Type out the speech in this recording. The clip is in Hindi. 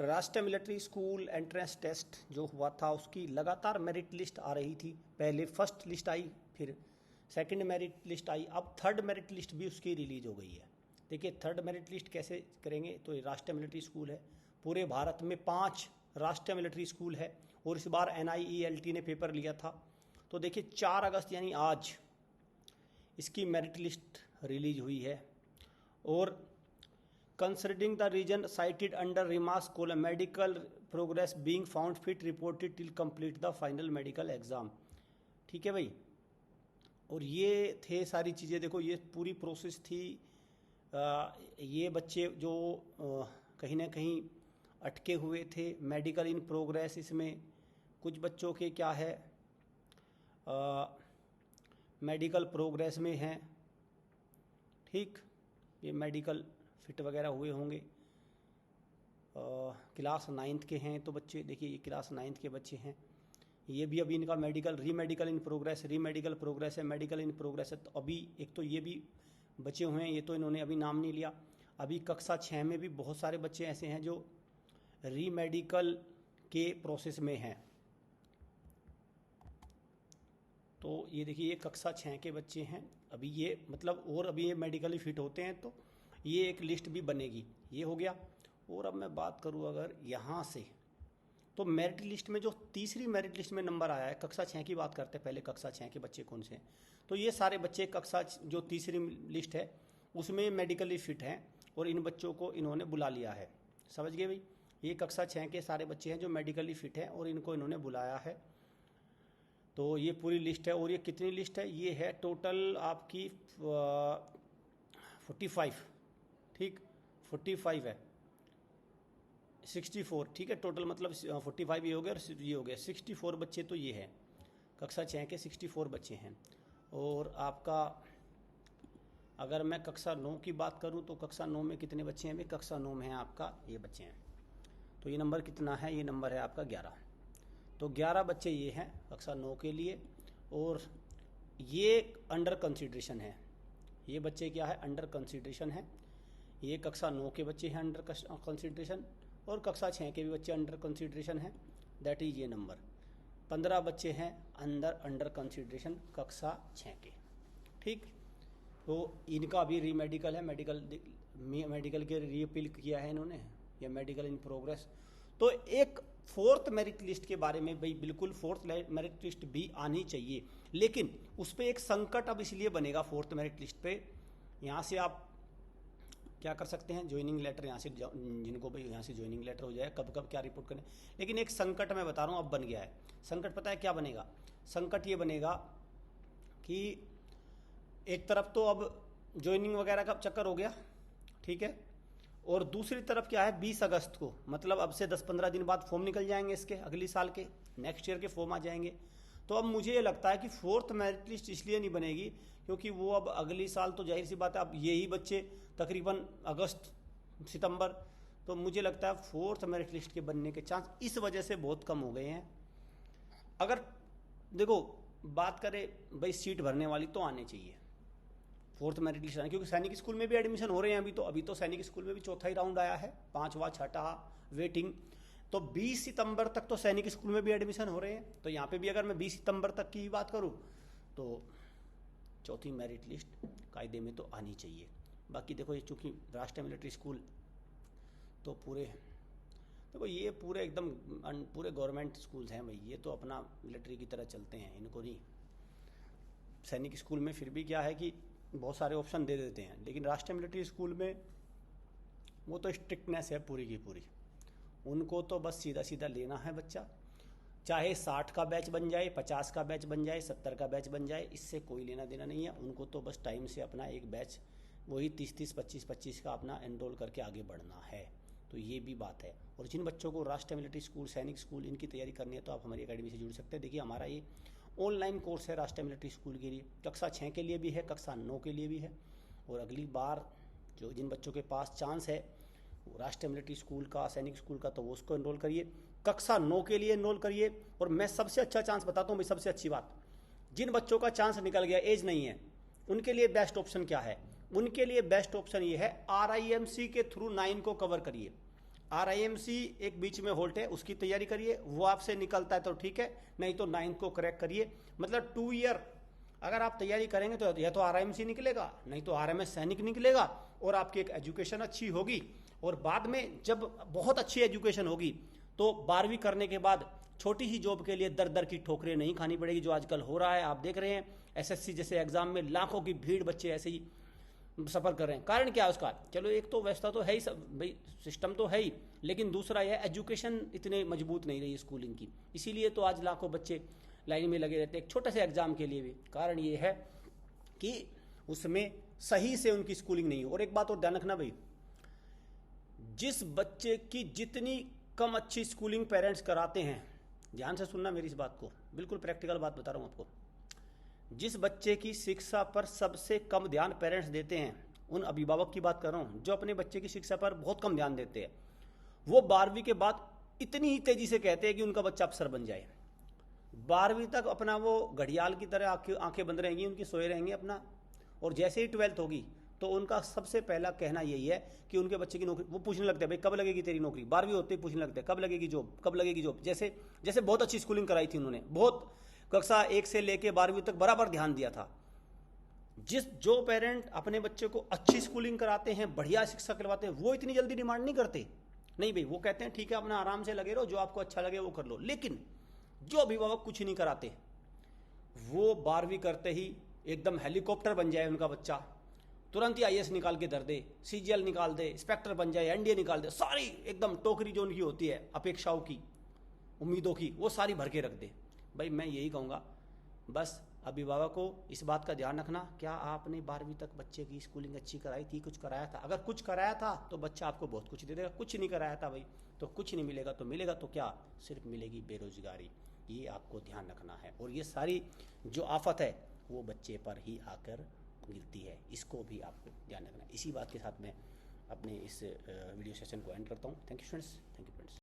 राष्ट्रीय मिलिट्री स्कूल एंट्रेंस टेस्ट जो हुआ था उसकी लगातार मेरिट लिस्ट आ रही थी। पहले फर्स्ट लिस्ट आई, फिर सेकंड मेरिट लिस्ट आई, अब थर्ड मेरिट लिस्ट भी उसकी रिलीज हो गई है। देखिए थर्ड मेरिट लिस्ट कैसे करेंगे, तो ये राष्ट्रीय मिलिट्री स्कूल है। पूरे भारत में 5 राष्ट्रीय मिलिट्री स्कूल है और इस बार NIELT ने पेपर लिया था। तो देखिए 4 अगस्त यानी आज इसकी मेरिट लिस्ट रिलीज हुई है। और considering the reason cited under remarks column medical progress being found fit reported till complete the final medical exam. ठीक है भाई, और ये थे सारी चीज़ें। देखो ये पूरी प्रोसेस थी। ये बच्चे जो कहीं ना कहीं अटके हुए थे, मेडिकल इन प्रोग्रेस, इसमें कुछ बच्चों के क्या है मेडिकल प्रोग्रेस में हैं। ठीक, ये मेडिकल फिट वगैरह हुए होंगे। क्लास 9th के हैं तो बच्चे, देखिए ये क्लास 9th के बच्चे हैं। ये भी अभी इनका मेडिकल रीमेडिकल इन प्रोग्रेस है, मेडिकल इन प्रोग्रेस है। तो अभी एक तो ये भी बचे हुए हैं, ये तो इन्होंने अभी नाम नहीं लिया। अभी कक्षा 6 में भी बहुत सारे बच्चे ऐसे हैं जो रीमेडिकल के प्रोसेस में हैं। तो ये देखिए ये कक्षा 6 के बच्चे हैं अभी, ये मतलब, और अभी ये मेडिकली फिट होते हैं तो ये एक लिस्ट भी बनेगी। ये हो गया। और अब मैं बात करूं अगर यहाँ से, तो मेरिट लिस्ट में जो तीसरी मेरिट लिस्ट में नंबर आया है, कक्षा 6 की बात करते हैं पहले। कक्षा 6 के बच्चे कौन से हैं, तो ये सारे बच्चे कक्षा जो तीसरी लिस्ट है उसमें मेडिकली फिट हैं और इन बच्चों को इन्होंने बुला लिया है। समझ गए भाई, ये कक्षा 6 के सारे बच्चे हैं जो मेडिकली फिट हैं और इनको इन्होंने बुलाया है। तो ये पूरी लिस्ट है। और ये कितनी लिस्ट है, ये है टोटल आपकी 45। ठीक, 45 है, 64। ठीक है, टोटल मतलब 45 ये हो गया और ये हो गया 64 बच्चे। तो ये है कक्षा 6 के 64 बच्चे हैं। और आपका अगर मैं कक्षा 9 की बात करूं तो कक्षा 9 में कितने बच्चे हैं? कक्षा 9 में है आपका ये बच्चे हैं। तो ये नंबर कितना है? ये नंबर है आपका 11। तो 11 बच्चे ये हैं कक्षा 9 के लिए। और ये अंडर कंसिडरेशन है। ये बच्चे क्या है? अंडर कंसिडरेशन है। ये कक्षा 9 के बच्चे हैं अंडर कंसिडरेशन, और कक्षा 6 के भी बच्चे अंडर कंसिडरेशन हैं। दैट इज ये नंबर 15 बच्चे हैं अंडर कंसिडरेशन कक्षा 6 के। ठीक, तो इनका भी रीमेडिकल है, मेडिकल के रीअपील किया है इन्होंने, या मेडिकल इन प्रोग्रेस। तो एक फोर्थ मेरिट लिस्ट के बारे में भाई, बिल्कुल फोर्थ मेरिट लिस्ट भी आनी चाहिए, लेकिन उस पर एक संकट अब इसलिए बनेगा फोर्थ मेरिट लिस्ट पे। यहाँ से आप क्या कर सकते हैं, ज्वाइनिंग लेटर यहाँ से, जिनको भाई यहाँ से ज्वाइनिंग लेटर हो जाए, कब कब क्या रिपोर्ट करें। लेकिन एक संकट मैं बता रहा हूँ अब बन गया है। संकट पता है क्या बनेगा? संकट ये बनेगा कि एक तरफ तो अब ज्वाइनिंग वगैरह का चक्कर हो गया, ठीक है, और दूसरी तरफ क्या है, 20 अगस्त को, मतलब अब से 10-15 दिन बाद फॉर्म निकल जाएंगे इसके, अगली साल के, नेक्स्ट ईयर के फॉर्म आ जाएंगे। तो अब मुझे ये लगता है कि फोर्थ मेरिट लिस्ट इसलिए नहीं बनेगी क्योंकि वो अब अगली साल तो जाहिर सी बात है अब यही बच्चे तकरीबन अगस्त सितंबर, तो मुझे लगता है फोर्थ मेरिट लिस्ट के बनने के चांस इस वजह से बहुत कम हो गए हैं। अगर देखो बात करें भाई, सीट भरने वाली तो आने चाहिए फोर्थ मेरिट लिस्ट आने, क्योंकि सैनिक स्कूल में भी एडमिशन हो रहे हैं अभी तो सैनिक स्कूल में भी चौथा ही राउंड आया है, 5वां 6ठा वेटिंग। तो 20 सितंबर तक तो सैनिक स्कूल में भी एडमिशन हो रहे हैं। तो यहाँ पे भी अगर मैं 20 सितंबर तक की बात करूँ तो चौथी मेरिट लिस्ट कायदे में तो आनी चाहिए। बाकी देखो ये चूँकि राष्ट्रीय मिलिट्री स्कूल तो पूरे, देखो ये पूरे एकदम पूरे गवर्नमेंट स्कूल्स हैं भाई, ये तो अपना मिलिट्री की तरह चलते हैं, इनको नहीं। सैनिक स्कूल में फिर भी क्या है कि बहुत सारे ऑप्शन दे देते हैं, लेकिन राष्ट्रीय मिलिट्री स्कूल में वो तो स्ट्रिक्टनेस है पूरी की पूरी। उनको तो बस सीधा सीधा लेना है बच्चा, चाहे 60 का बैच बन जाए, 50 का बैच बन जाए, 70 का बैच बन जाए, इससे कोई लेना देना नहीं है। उनको तो बस टाइम से अपना एक बैच वही 30-30, 25-25 का अपना एनरोल करके आगे बढ़ना है। तो ये भी बात है। और जिन बच्चों को राष्ट्रीय मिलिट्री स्कूल, सैनिक स्कूल इनकी तैयारी करनी है तो आप हमारी अकेडमी से जुड़ सकते हैं। देखिए हमारा ये ऑनलाइन कोर्स है राष्ट्रीय मिलिट्री स्कूल के लिए, कक्षा 6 के लिए भी है, कक्षा 9 के लिए भी है। और अगली बार जो जिन बच्चों के पास चांस है राष्ट्रीय मिलिट्री स्कूल का, सैनिक स्कूल का, तो वो उसको एनरोल करिए, कक्षा 9 के लिए एनरोल करिए। और मैं सबसे अच्छा चांस बताता हूँ भाई, सबसे अच्छी बात, जिन बच्चों का चांस निकल गया, एज नहीं है, उनके लिए बेस्ट ऑप्शन क्या है? उनके लिए बेस्ट ऑप्शन ये है, RIMC के थ्रू 9 को कवर करिए। RIMC एक बीच में होल्ट है, उसकी तैयारी करिए, वो आपसे निकलता है तो ठीक है, नहीं तो 9th को क्रैक करिए। मतलब 2 ईयर अगर आप तैयारी करेंगे तो या तो RIMC निकलेगा, नहीं तो RMS सैनिक निकलेगा, और आपकी एक एजुकेशन अच्छी होगी। और बाद में जब बहुत अच्छी एजुकेशन होगी तो 12वीं करने के बाद छोटी ही जॉब के लिए दर दर की ठोकरें नहीं खानी पड़ेगी, जो आजकल हो रहा है। आप देख रहे हैं SSC जैसे एग्जाम में लाखों की भीड़ बच्चे ऐसे ही सफ़र कर रहे हैं। कारण क्या है उसका? चलो एक तो व्यवस्था तो है ही, सब भाई सिस्टम तो है ही, लेकिन दूसरा यह एजुकेशन इतने मजबूत नहीं रही स्कूलिंग की, इसीलिए तो आज लाखों बच्चे लाइन में लगे रहते हैं एक छोटे से एग्जाम के लिए भी। कारण ये है कि उसमें सही से उनकी स्कूलिंग नहीं हो। और एक बात और ध्यान रखना भाई, जिस बच्चे की जितनी कम अच्छी स्कूलिंग पेरेंट्स कराते हैं, ध्यान से सुनना मेरी इस बात को, बिल्कुल प्रैक्टिकल बात बता रहा हूँ आपको, जिस बच्चे की शिक्षा पर सबसे कम ध्यान पेरेंट्स देते हैं, उन अभिभावक की बात कर रहा हूँ जो अपने बच्चे की शिक्षा पर बहुत कम ध्यान देते हैं, वो 12वीं के बाद इतनी ही तेजी से कहते हैं कि उनका बच्चा अफसर बन जाए। 12वीं तक अपना वो घड़ियाल की तरह आंखें बंद रहेंगी उनकी, सोए रहेंगे अपना, और जैसे ही 12th होगी तो उनका सबसे पहला कहना यही है कि उनके बच्चे की नौकरी, वो पूछने लगते हैं भाई कब लगेगी तेरी नौकरी। 12वीं होते ही पूछने लगते हैं कब लगेगी जॉब, कब लगेगी जॉब। जैसे जैसे बहुत अच्छी स्कूलिंग कराई थी उन्होंने, बहुत कक्षा 1 से लेके 12वीं तक बराबर ध्यान दिया था। जो पेरेंट अपने बच्चे को अच्छी स्कूलिंग कराते हैं, बढ़िया शिक्षा करवाते हैं, वो इतनी जल्दी डिमांड नहीं करते। नहीं भाई, वो कहते हैं ठीक है अपना आराम से लगे रहो, जो आपको अच्छा लगे वो कर लो। लेकिन जो अभिभावक कुछ नहीं कराते, वो 12वीं करते ही एकदम हेलीकॉप्टर बन जाए उनका बच्चा, तुरंत ही IAS निकाल के धर दे, CGL निकाल दे, इंस्पेक्टर बन जाए, NDA निकाल दे, सारी एकदम टोकरी जो उनकी होती है अपेक्षाओं की, उम्मीदों की, वो सारी भर के रख दे। भाई मैं यही कहूँगा, बस अभिभावक को इस बात का ध्यान रखना, क्या आपने 12वीं तक बच्चे की स्कूलिंग अच्छी कराई थी, कुछ कराया था? अगर कुछ कराया था तो बच्चा आपको बहुत कुछ दे देगा, कुछ नहीं कराया था भाई तो कुछ नहीं मिलेगा। तो मिलेगा तो क्या, सिर्फ मिलेगी बेरोजगारी। ये आपको ध्यान रखना है। और ये सारी जो आफत है वो बच्चे पर ही आकर गिरती है, इसको भी आपको ध्यान रखना है। इसी बात के साथ मैं अपने इस वीडियो सेशन को एंड करता हूँ। Thank you friends, thank you friends.